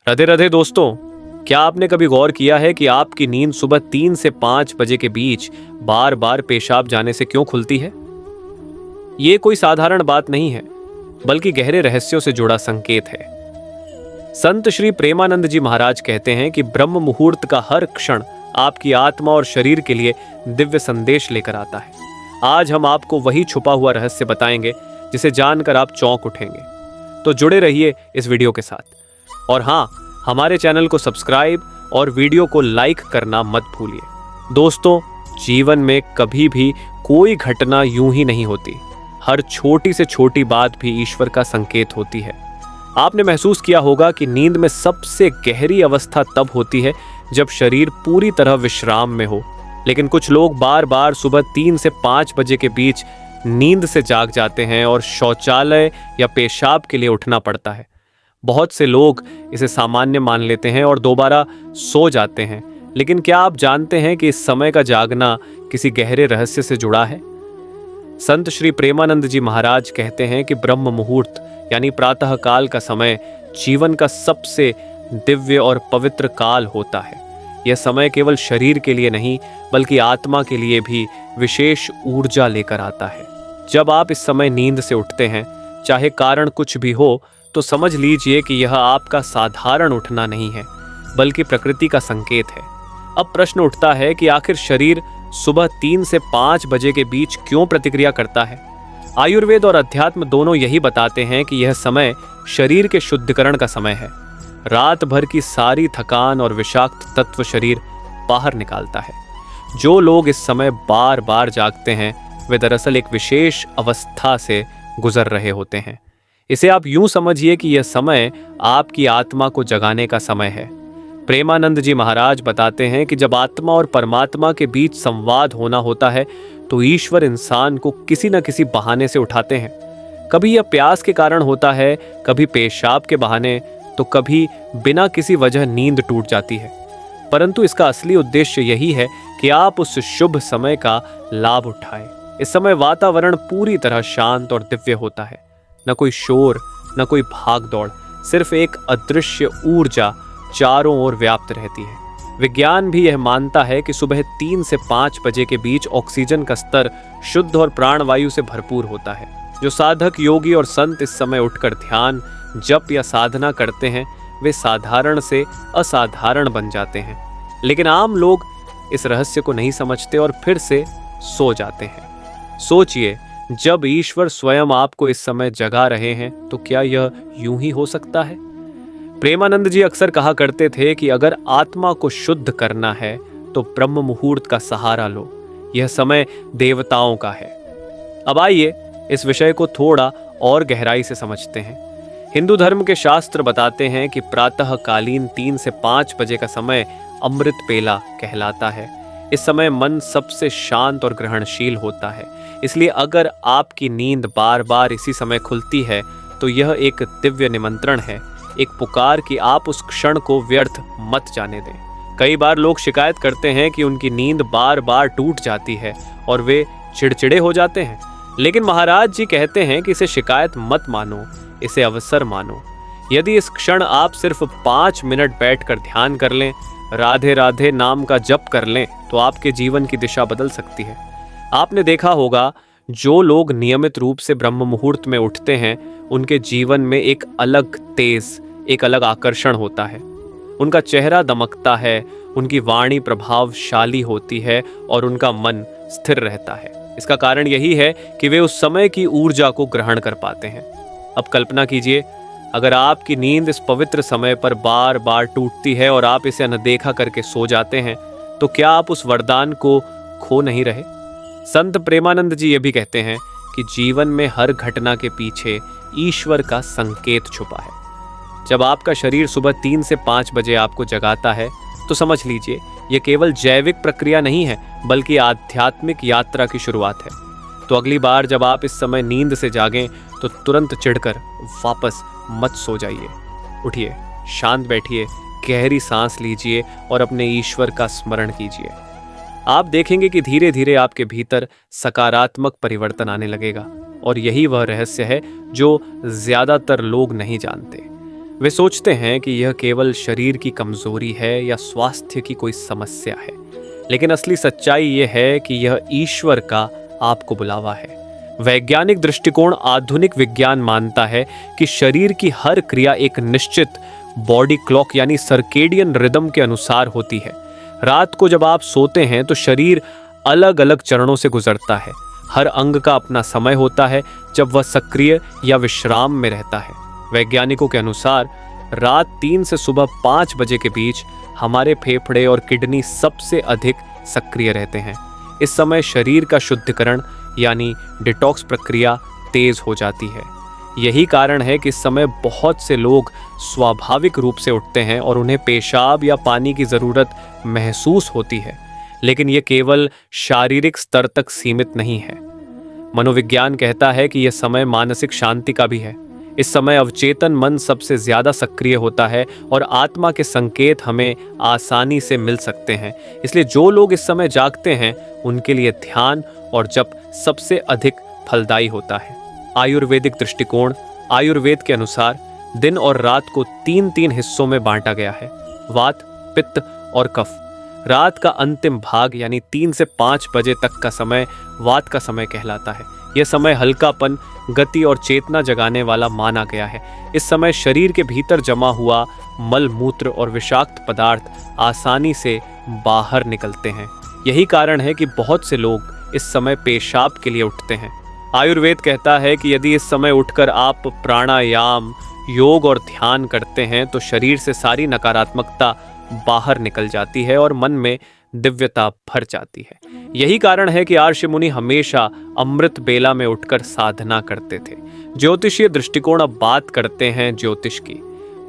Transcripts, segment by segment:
राधे राधे दोस्तों, क्या आपने कभी गौर किया है कि आपकी नींद सुबह 3 से 5 बजे के बीच बार बार पेशाब जाने से क्यों खुलती है? ये कोई साधारण बात नहीं है, बल्कि गहरे रहस्यों से जुड़ा संकेत है। संत श्री प्रेमानंद जी महाराज कहते हैं कि ब्रह्म मुहूर्त का हर क्षण आपकी आत्मा और शरीर के लिए दिव्य संदेश लेकर आता है। आज हम आपको वही छुपा हुआ रहस्य बताएंगे जिसे जानकर आप चौंक उठेंगे। तो जुड़े रहिए इस वीडियो के साथ। और हाँ, हमारे चैनल को सब्सक्राइब और वीडियो को लाइक करना मत भूलिए। दोस्तों, जीवन में कभी भी कोई घटना यूं ही नहीं होती। हर छोटी से छोटी बात भी ईश्वर का संकेत होती है। आपने महसूस किया होगा कि नींद में सबसे गहरी अवस्था तब होती है जब शरीर पूरी तरह विश्राम में हो। लेकिन कुछ लोग बार बार सुबह 3 से 5 बजे के बीच नींद से जाग जाते हैं और शौचालय या पेशाब के लिए उठना पड़ता है। बहुत से लोग इसे सामान्य मान लेते हैं और दोबारा सो जाते हैं। लेकिन क्या आप जानते हैं कि इस समय का जागना किसी गहरे रहस्य से जुड़ा है? संत श्री प्रेमानंद जी महाराज कहते हैं कि ब्रह्म मुहूर्त यानी प्रातः काल का समय जीवन का सबसे दिव्य और पवित्र काल होता है। यह समय केवल शरीर के लिए नहीं, बल्कि आत्मा के लिए भी विशेष ऊर्जा लेकर आता है। जब आप इस समय नींद से उठते हैं, चाहे कारण कुछ भी हो, तो समझ लीजिए कि यह आपका साधारण उठना नहीं है, बल्कि प्रकृति का संकेत है। अब प्रश्न उठता है कि आखिर शरीर सुबह 3 से 5 बजे के बीच क्यों प्रतिक्रिया करता है? आयुर्वेद और अध्यात्म दोनों यही बताते हैं कि यह समय शरीर के शुद्धिकरण का समय है। रात भर की सारी थकान और विषाक्त तत्व शरीर बाहर निकालता है। जो लोग इस समय बार बार जागते हैं, वे दरअसल एक विशेष अवस्था से गुजर रहे होते हैं। इसे आप यूं समझिए कि यह समय आपकी आत्मा को जगाने का समय है। प्रेमानंद जी महाराज बताते हैं कि जब आत्मा और परमात्मा के बीच संवाद होना होता है, तो ईश्वर इंसान को किसी न किसी बहाने से उठाते हैं। कभी यह प्यास के कारण होता है, कभी पेशाब के बहाने, तो कभी बिना किसी वजह नींद टूट जाती है। परंतु इसका असली उद्देश्य यही है कि आप उस शुभ समय का लाभ उठाएं। इस समय वातावरण पूरी तरह शांत और दिव्य होता है। न कोई शोर, न कोई भाग दौड़, सिर्फ एक अदृश्य ऊर्जा चारों ओर व्याप्त रहती है। विज्ञान भी यह मानता है कि सुबह 3 से 5 बजे के बीच ऑक्सीजन का स्तर शुद्ध और प्राणवायु से भरपूर होता है। जो साधक, योगी और संत इस समय उठकर ध्यान, जप या साधना करते हैं, वे साधारण से असाधारण बन जाते हैं। लेकिन आम लोग इस रहस्य को नहीं समझते और फिर से सो जाते हैं। सोचिए, जब ईश्वर स्वयं आपको इस समय जगा रहे हैं, तो क्या यह यूं ही हो सकता है? प्रेमानंद जी अक्सर कहा करते थे कि अगर आत्मा को शुद्ध करना है, तो ब्रह्म मुहूर्त का सहारा लो। यह समय देवताओं का है। अब आइए इस विषय को थोड़ा और गहराई से समझते हैं। हिंदू धर्म के शास्त्र बताते हैं कि प्रातःकालीन 3 से 5 बजे का समय अमृत पेला कहलाता है। इस समय मन सबसे शांत और ग्रहणशील होता है। इसलिए अगर आपकी नींद बार बार इसी समय खुलती है, तो यह एक दिव्य निमंत्रण है, एक पुकार कि आप उस क्षण को व्यर्थ मत जाने दें। कई बार लोग शिकायत करते हैं कि उनकी नींद बार बार टूट जाती है और वे चिड़चिड़े हो जाते हैं। लेकिन महाराज जी कहते हैं कि इसे शिकायत मत मानो, इसे अवसर मानो। यदि इस क्षण आप सिर्फ 5 मिनट बैठकर ध्यान कर लें, राधे राधे नाम का जप कर लें, तो आपके जीवन की दिशा बदल सकती है। आपने देखा होगा, जो लोग नियमित रूप से ब्रह्म मुहूर्त में उठते हैं, उनके जीवन में एक अलग तेज, एक अलग आकर्षण होता है। उनका चेहरा दमकता है, उनकी वाणी प्रभावशाली होती है और उनका मन स्थिर रहता है। इसका कारण यही है कि वे उस समय की ऊर्जा को ग्रहण कर पाते हैं। अब कल्पना कीजिए, अगर आपकी नींद इस पवित्र समय पर बार बार टूटती है और आप इसे अनदेखा करके सो जाते हैं, तो क्या आप उस वरदान को खो नहीं रहे? संत प्रेमानंद जी ये भी कहते हैं कि जीवन में हर घटना के पीछे ईश्वर का संकेत छुपा है। जब आपका शरीर सुबह 3 से 5 बजे आपको जगाता है, तो समझ लीजिए यह केवल जैविक प्रक्रिया नहीं है, बल्कि आध्यात्मिक यात्रा की शुरुआत है। तो अगली बार जब आप इस समय नींद से जागें, तो तुरंत चिढ़कर वापस मत सो जाइए। उठिए, शांत बैठिए, गहरी सांस लीजिए और अपने ईश्वर का स्मरण कीजिए। आप देखेंगे कि धीरे धीरे आपके भीतर सकारात्मक परिवर्तन आने लगेगा। और यही वह रहस्य है जो ज्यादातर लोग नहीं जानते। वे सोचते हैं कि यह केवल शरीर की कमजोरी है या स्वास्थ्य की कोई समस्या है, लेकिन असली सच्चाई यह है कि यह ईश्वर का आपको बुलावा है। वैज्ञानिक दृष्टिकोण आधुनिक विज्ञान मानता है कि शरीर की हर क्रिया एक निश्चित बॉडी क्लॉक यानी सर्केडियन रिदम के अनुसार होती है। रात को जब आप सोते हैं तो शरीर अलग अलग चरणों से गुजरता है। हर अंग का अपना समय होता है जब वह सक्रिय या विश्राम में रहता है। वैज्ञानिकों के अनुसार रात 3 से सुबह 5 बजे के बीच हमारे फेफड़े और किडनी सबसे अधिक सक्रिय रहते हैं। इस समय शरीर का शुद्धिकरण यानी डिटॉक्स प्रक्रिया तेज हो जाती है। यही कारण है कि इस समय बहुत से लोग स्वाभाविक रूप से उठते हैं और उन्हें पेशाब या पानी की ज़रूरत महसूस होती है, लेकिन यह केवल शारीरिक स्तर तक सीमित नहीं है। मनोविज्ञान कहता है कि यह समय मानसिक शांति का भी है। इस समय अवचेतन मन सबसे ज्यादा सक्रिय होता है और आत्मा के संकेत हमें आसानी से मिल सकते हैं। इसलिए जो लोग इस समय जागते हैं उनके लिए ध्यान और जप सबसे अधिक फलदायी होता है। आयुर्वेदिक दृष्टिकोण, आयुर्वेद के अनुसार दिन और रात को 3-3 हिस्सों में बांटा गया है। वात, पित्त और कफ। रात का अंतिम भाग यानी 3 से 5 बजे तक का समय वात का समय कहलाता है। यह समय हल्कापन, गति और चेतना जगाने वाला माना गया है। इस समय शरीर के भीतर जमा हुआ मल, मूत्र और विषाक्त पदार्थ आसानी से बाहर निकलते हैं। यही कारण है कि बहुत से लोग इस समय पेशाब के लिए उठते हैं। आयुर्वेद कहता है कि यदि इस समय उठकर आप प्राणायाम, योग और ध्यान करते हैं तो शरीर से सारी नकारात्मकता बाहर निकल जाती है और मन में दिव्यता भर जाती है। यही कारण है कि आर्षि मुनि हमेशा अमृत बेला में उठकर साधना करते थे। ज्योतिषीय दृष्टिकोण अब बात करते हैं ज्योतिष की।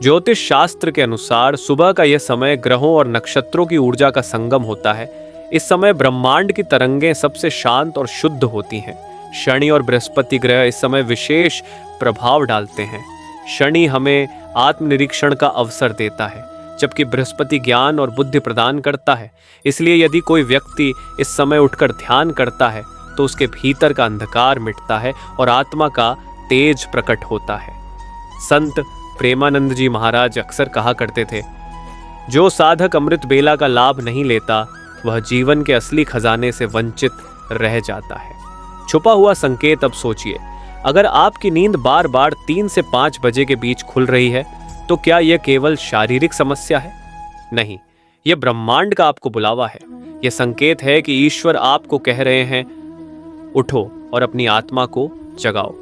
ज्योतिष शास्त्र के अनुसार सुबह का यह समय ग्रहों और नक्षत्रों की ऊर्जा का संगम होता है। इस समय ब्रह्मांड की तरंगें सबसे शांत और शुद्ध होती हैं। शनि और बृहस्पति ग्रह इस समय विशेष प्रभाव डालते हैं। शनि हमें आत्मनिरीक्षण का अवसर देता है, जबकि बृहस्पति ज्ञान और बुद्धि प्रदान करता है। इसलिए यदि कोई व्यक्ति इस समय उठकर ध्यान करता है तो उसके भीतर का अंधकार मिटता है और आत्मा का तेज प्रकट होता है। संत प्रेमानंद जी महाराज अक्सर कहा करते थे, जो साधक अमृत बेला का लाभ नहीं लेता वह जीवन के असली खजाने से वंचित रह जाता है। छुपा हुआ संकेत अब सोचिए, अगर आपकी नींद बार बार 3 से 5 बजे के बीच खुल रही है तो क्या यह केवल शारीरिक समस्या है? नहीं, यह ब्रह्मांड का आपको बुलावा है। यह संकेत है कि ईश्वर आपको कह रहे हैं, उठो और अपनी आत्मा को जगाओ।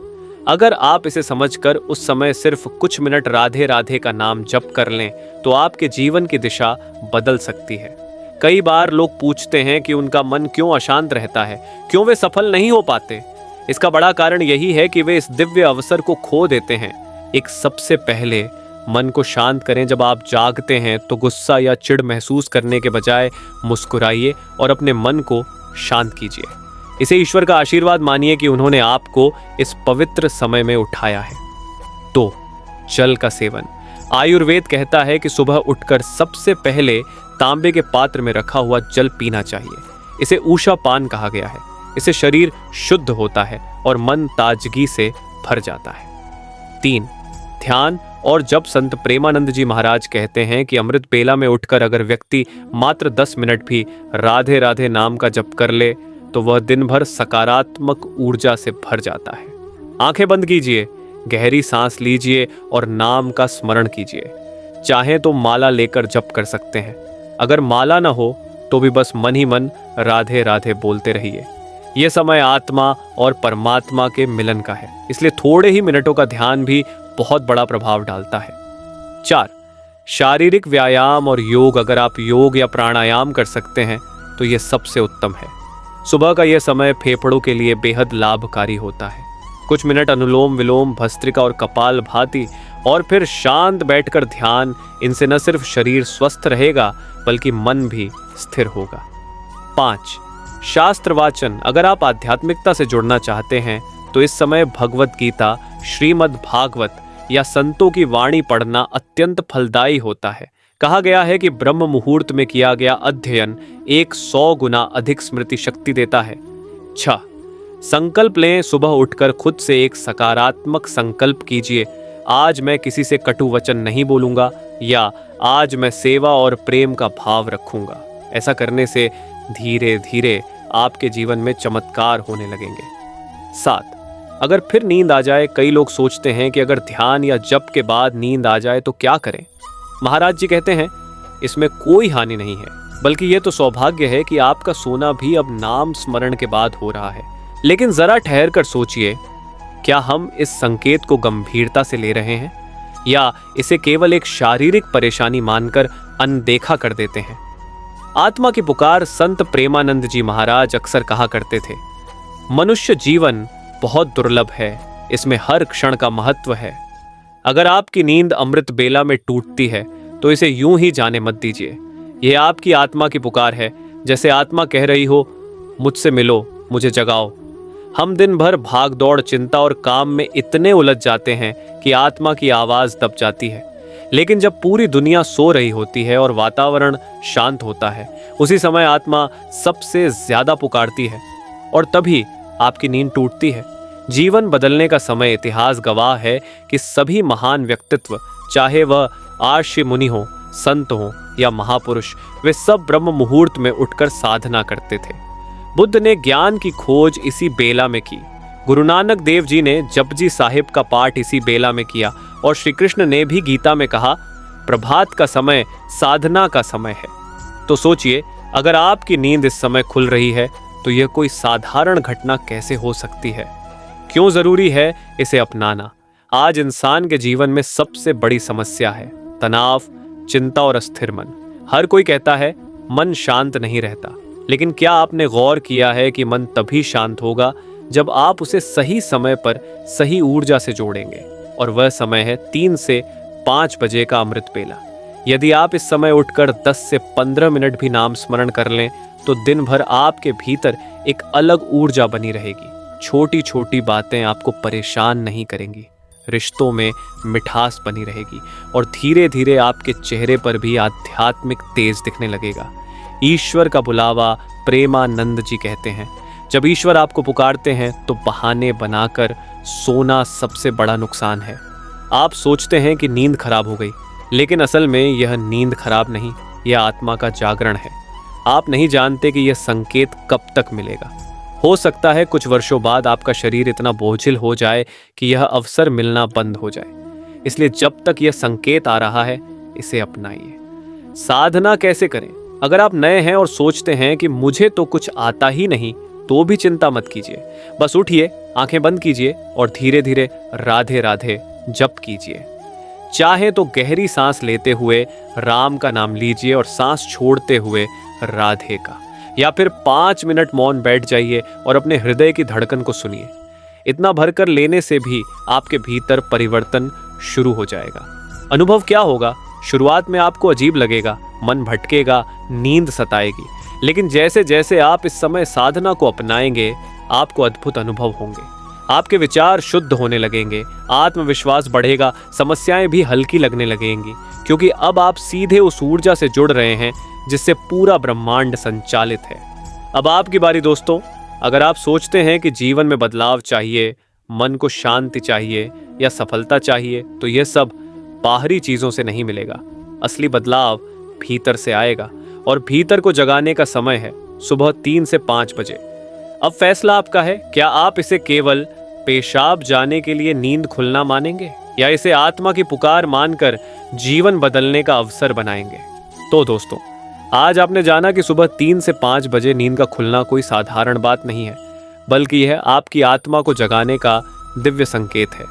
अगर आप इसे समझकर उस समय सिर्फ कुछ मिनट राधे राधे का नाम जप कर लें तो आपके जीवन की दिशा बदल सकती है। कई बार लोग पूछते हैं कि उनका मन क्यों अशांत रहता है, क्यों वे सफल नहीं हो पाते। इसका बड़ा कारण यही है कि वे इस दिव्य अवसर को खो देते हैं। एक सबसे पहले मन को शांत करें। जब आप जागते हैं तो गुस्सा या चिढ़ महसूस करने के बजाय मुस्कुराइए और अपने मन को शांत कीजिए। इसे ईश्वर का आशीर्वाद मानिए कि उन्होंने आपको इस पवित्र समय में उठाया है। तो जल का सेवन। आयुर्वेद कहता है कि सुबह उठकर सबसे पहले तांबे के पात्र में रखा हुआ जल पीना चाहिए। इसे ऊषा पान कहा गया है। इससे शरीर शुद्ध होता है और मन ताजगी से भर जाता है। 3. ध्यान और जब संत प्रेमानंद जी महाराज कहते हैं कि अमृत बेला में उठकर अगर व्यक्ति मात्र 10 मिनट भी राधे राधे नाम का जप कर ले तो वह दिन भर सकारात्मक ऊर्जा से भर जाता है। आंखें बंद कीजिए, गहरी सांस लीजिए और नाम का स्मरण कीजिए। चाहें तो माला लेकर जप कर सकते हैं। अगर माला ना हो तो भी बस मन ही मन राधे राधे बोलते रहिए। यह समय आत्मा और परमात्मा के मिलन का है, इसलिए थोड़े ही मिनटों का ध्यान भी बहुत बड़ा प्रभाव डालता है। 4. शारीरिक व्यायाम और योग। अगर आप योग या प्राणायाम कर सकते हैं तो यह सबसे उत्तम है। सुबह का यह समय फेफड़ों के लिए बेहद लाभकारी होता है। कुछ मिनट अनुलोम विलोम, भस्त्रिका और कपाल भाती और फिर शांत बैठकर ध्यान, इनसे न सिर्फ शरीर स्वस्थ रहेगा बल्कि मन भी स्थिर होगा। 5. शास्त्र वाचन। अगर आप आध्यात्मिकता से जुड़ना चाहते हैं तो इस समय भगवत गीता, श्रीमद् भागवत या संतों की वाणी पढ़ना अत्यंत फलदायी होता है। कहा गया है कि ब्रह्म मुहूर्त में किया गया अध्ययन 100 गुना अधिक स्मृति शक्ति देता है। 6. संकल्प लें। सुबह उठकर खुद से एक सकारात्मक संकल्प कीजिए। आज मैं किसी से कटु वचन नहीं बोलूंगा, या आज मैं सेवा और प्रेम का भाव रखूंगा। ऐसा करने से धीरे धीरे आपके जीवन में चमत्कार होने लगेंगे। 7, अगर फिर नींद आ जाए। कई लोग सोचते हैं कि अगर ध्यान या जप के बाद नींद आ जाए तो क्या करें। महाराज जी कहते हैं, इसमें कोई हानि नहीं है, बल्कि यह तो सौभाग्य है कि आपका सोना भी अब नाम स्मरण के बाद हो रहा है। लेकिन जरा ठहर कर सोचिए, क्या हम इस संकेत को गंभीरता से ले रहे हैं, या इसे केवल एक शारीरिक परेशानी मानकर अनदेखा कर देते हैं। आत्मा की पुकार संत प्रेमानंद जी महाराज अक्सर कहा करते थे, मनुष्य जीवन बहुत दुर्लभ है, इसमें हर क्षण का महत्व है। अगर आपकी नींद अमृत बेला में टूटती है तो इसे यूं ही जाने मत दीजिए। यह आपकी आत्मा की पुकार है, जैसे आत्मा कह रही हो, मुझसे मिलो, मुझे जगाओ। हम दिन भर भाग दौड़, चिंता और काम में इतने उलझ जाते हैं कि आत्मा की आवाज दब जाती है। लेकिन जब पूरी दुनिया सो रही होती है और वातावरण शांत होता है, उसी समय आत्मा सबसे ज्यादा पुकारती है और तभी आपकी नींद टूटती है। जीवन बदलने का समय। इतिहास गवाह है कि सभी महान व्यक्तित्व, चाहे वह आर्षि मुनि हो, संत हो या महापुरुष, वे सब ब्रह्म मुहूर्त में उठकर साधना करते थे। बुद्ध ने ज्ञान की खोज इसी बेला में की। गुरु नानक देव जी ने जपजी साहिब का पाठ इसी बेला में किया, और श्री कृष्ण ने भी गीता में कहा, प्रभात का समय साधना का समय है। तो सोचिए, अगर आपकी नींद इस समय खुल रही है तो यह कोई साधारण घटना कैसे हो सकती है। क्यों जरूरी है इसे अपनाना। आज इंसान के जीवन में सबसे बड़ी समस्या है तनाव, चिंता और अस्थिर मन। हर कोई कहता है मन शांत नहीं रहता, लेकिन क्या आपने गौर किया है कि मन तभी शांत होगा जब आप उसे सही समय पर सही ऊर्जा से जोड़ेंगे, और वह समय है 3 से 5 बजे का अमृत बेला। यदि आप इस समय उठकर 10 से 15 मिनट भी नाम स्मरण कर लें तो दिन भर आपके भीतर एक अलग ऊर्जा बनी रहेगी। छोटी छोटी बातें आपको परेशान नहीं करेंगी, रिश्तों में मिठास बनी रहेगी, और धीरे धीरे आपके चेहरे पर भी आध्यात्मिक तेज दिखने लगेगा। ईश्वर का बुलावा प्रेमानंद जी कहते हैं, जब ईश्वर आपको पुकारते हैं तो बहाने बनाकर सोना सबसे बड़ा नुकसान है। आप सोचते हैं कि नींद खराब हो गई, लेकिन असल में यह नींद खराब नहीं, यह आत्मा का जागरण है। आप नहीं जानते कि यह संकेत कब तक मिलेगा। हो सकता है कुछ वर्षों बाद आपका शरीर इतना बोझिल हो जाए कि यह अवसर मिलना बंद हो जाए। इसलिए जब तक यह संकेत आ रहा है, इसे अपनाइए। साधना कैसे करें? अगर आप नए हैं और सोचते हैं कि मुझे तो कुछ आता ही नहीं, तो भी चिंता मत कीजिए। बस उठिए, आंखें बंद कीजिए और धीरे धीरे राधे राधे जप कीजिए। चाहे तो गहरी सांस लेते हुए राम का नाम लीजिए और सांस छोड़ते हुए राधे का, या फिर 5 मिनट मौन बैठ जाइए और अपने हृदय की धड़कन को सुनिए। इतना भरकर लेने से भी आपके भीतर परिवर्तन शुरू हो जाएगा। अनुभव क्या होगा? शुरुआत में आपको अजीब लगेगा, मन भटकेगा, नींद सताएगी, लेकिन जैसे जैसे आप इस समय साधना को अपनाएंगे, आपको अद्भुत अनुभव होंगे। आपके विचार शुद्ध होने लगेंगे, आत्मविश्वास बढ़ेगा, समस्याएं भी हल्की लगने लगेंगी, क्योंकि अब आप सीधे उस ऊर्जा से जुड़ रहे हैं जिससे पूरा ब्रह्मांड संचालित है। अब आपकी बारी दोस्तों। अगर आप सोचते हैं कि जीवन में बदलाव चाहिए, मन को शांति चाहिए या सफलता चाहिए, तो यह सब बाहरी चीजों से नहीं मिलेगा। असली बदलाव भीतर से आएगा, और भीतर को जगाने का समय है सुबह 3 से 5 बजे। अब फैसला आपका है, क्या आप इसे केवल पेशाब जाने के लिए नींद खुलना मानेंगे, या इसे आत्मा की पुकार मानकर जीवन बदलने का अवसर बनाएंगे। तो दोस्तों, आज आपने जाना कि सुबह 3 से 5 बजे नींद का खुलना कोई साधारण बात नहीं है, बल्कि यह आपकी आत्मा को जगाने का दिव्य संकेत है।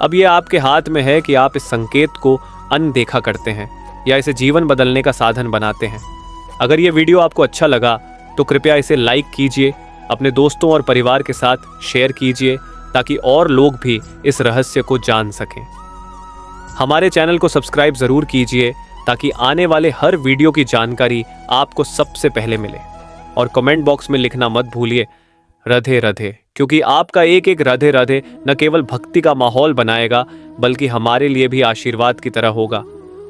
अब यह आपके हाथ में है कि आप इस संकेत को अनदेखा करते हैं या इसे जीवन बदलने का साधन बनाते हैं। अगर यह वीडियो आपको अच्छा लगा तो कृपया इसे लाइक कीजिए, अपने दोस्तों और परिवार के साथ शेयर कीजिए, ताकि और लोग भी इस रहस्य को जान सकें। हमारे चैनल को सब्सक्राइब जरूर कीजिए, ताकि आने वाले हर वीडियो की जानकारी आपको सबसे पहले मिले। और कमेंट बॉक्स में लिखना मत भूलिए राधे राधे, क्योंकि आपका एक एक राधे राधे न केवल भक्ति का माहौल बनाएगा, बल्कि हमारे लिए भी आशीर्वाद की तरह होगा।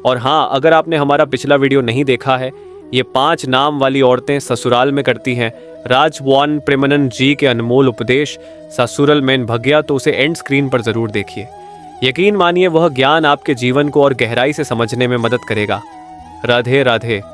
और हाँ, अगर आपने हमारा पिछला वीडियो नहीं देखा है, ये 5 नाम वाली औरतें ससुराल में करती हैं राजवान प्रेमानंद जी के अनमोल उपदेश ससुरल मैन भग्या, तो उसे एंड स्क्रीन पर जरूर देखिए। यकीन मानिए वह ज्ञान आपके जीवन को और गहराई से समझने में मदद करेगा। राधे राधे।